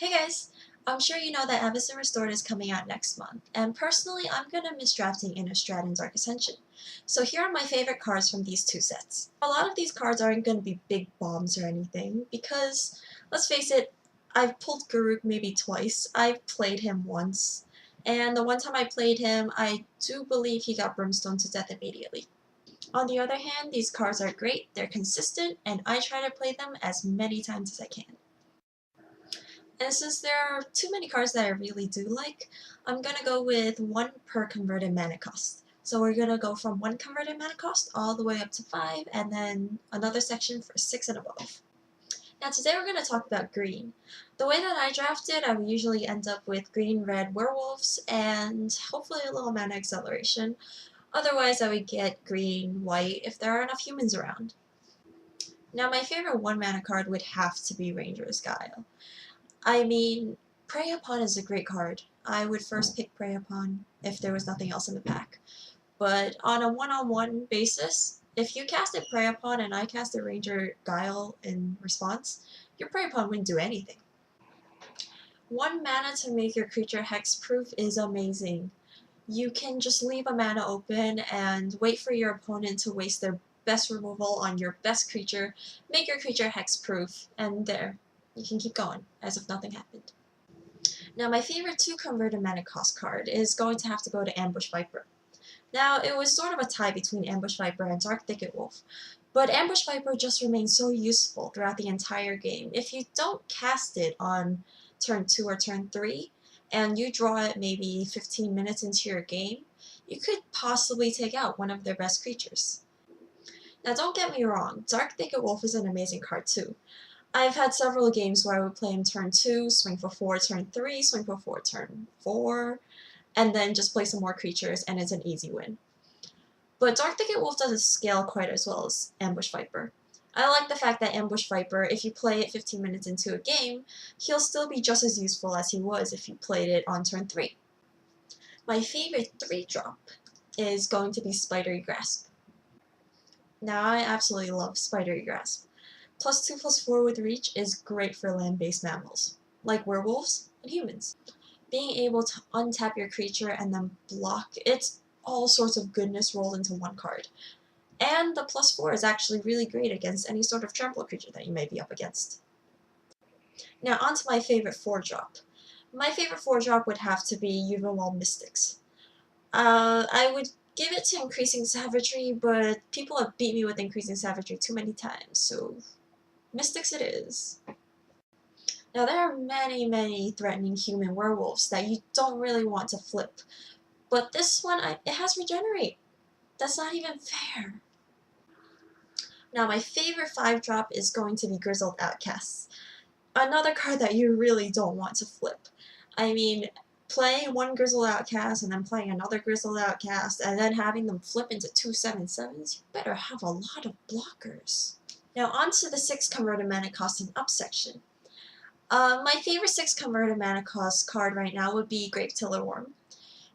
Hey guys! I'm sure you know that Abyss and Restored is coming out next month, and personally I'm gonna miss drafting Innistrad and Dark Ascension. So here are my favorite cards from these two sets. A lot of these cards aren't gonna be big bombs or anything, because, let's face it, I've pulled Garuk maybe twice, I've played him once, and the one time I played him, I do believe he got Brimstone to death immediately. On the other hand, these cards are great, they're consistent, and I try to play them as many times as I can. And since there are too many cards that I really do like, I'm gonna go with 1 per converted mana cost. So we're gonna go from 1 converted mana cost all the way up to 5, and then another section for 6 and above. Now today we're gonna talk about green. The way that I draft it, I would usually end up with green-red werewolves and hopefully a little mana acceleration. Otherwise I would get green-white if there are enough humans around. Now my favorite 1 mana card would have to be Ranger's Guile. I mean, Prey Upon is a great card. I would first pick Prey Upon if there was nothing else in the pack. But on a one-on-one basis, if you casted Prey Upon and I casted Ranger Guile in response, your Prey Upon wouldn't do anything. 1 mana to make your creature hexproof is amazing. You can just leave a mana open and wait for your opponent to waste their best removal on your best creature, make your creature hexproof, and there. You can keep going, as if nothing happened. Now my favorite 2 converted mana cost card is going to have to go to Ambush Viper. Now it was sort of a tie between Ambush Viper and Dark Thicket Wolf, but Ambush Viper just remains so useful throughout the entire game. If you don't cast it on turn 2 or turn 3, and you draw it maybe 15 minutes into your game, you could possibly take out one of their best creatures. Now don't get me wrong, Dark Thicket Wolf is an amazing card too. I've had several games where I would play him turn 2, swing for 4 turn 3, swing for 4 turn 4, and then just play some more creatures, and it's an easy win. But Dark Thicket Wolf doesn't scale quite as well as Ambush Viper. I like the fact that Ambush Viper, if you play it 15 minutes into a game, he'll still be just as useful as he was if you played it on turn 3. My favorite 3-drop is going to be Spidery Grasp. Now I absolutely love Spidery Grasp. +2/+4 with reach is great for land-based mammals, like werewolves and humans. Being able to untap your creature and then block, it's all sorts of goodness rolled into 1 card. And the +4 is actually really great against any sort of trample creature that you may be up against. Now onto my favorite 4-drop. My favorite 4-drop would have to be Ulvenwald Mystics. I would give it to Increasing Savagery, but people have beat me with Increasing Savagery too many times, so Mystics it is. Now there are many threatening human werewolves that you don't really want to flip, but this one, it has Regenerate. That's not even fair. Now my favorite 5-drop is going to be Grizzled Outcasts. Another card that you really don't want to flip. I mean, playing 1 Grizzled Outcast and then playing another Grizzled Outcast and then having them flip into 2 7/7s, you better have a lot of blockers. Now onto the 6 converted mana cost and up section. My favorite 6 converted mana cost card right now would be Gravetiller Wurm.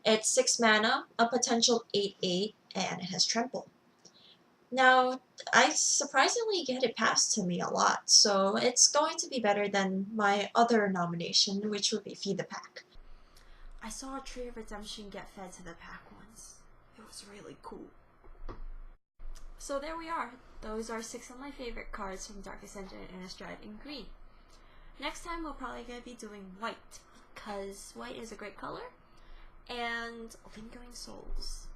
It's 6 mana, a potential 8/8, and it has Trample. Now, I surprisingly get it passed to me a lot, so it's going to be better than my other nomination, which would be Feed the Pack. I saw a Tree of Redemption get fed to the pack once. It was really cool. So there we are. Those are 6 of my favorite cards from Dark Ascension and Innistrad in green. Next time we're probably going to be doing white, because white is a great color, and Lingering Souls.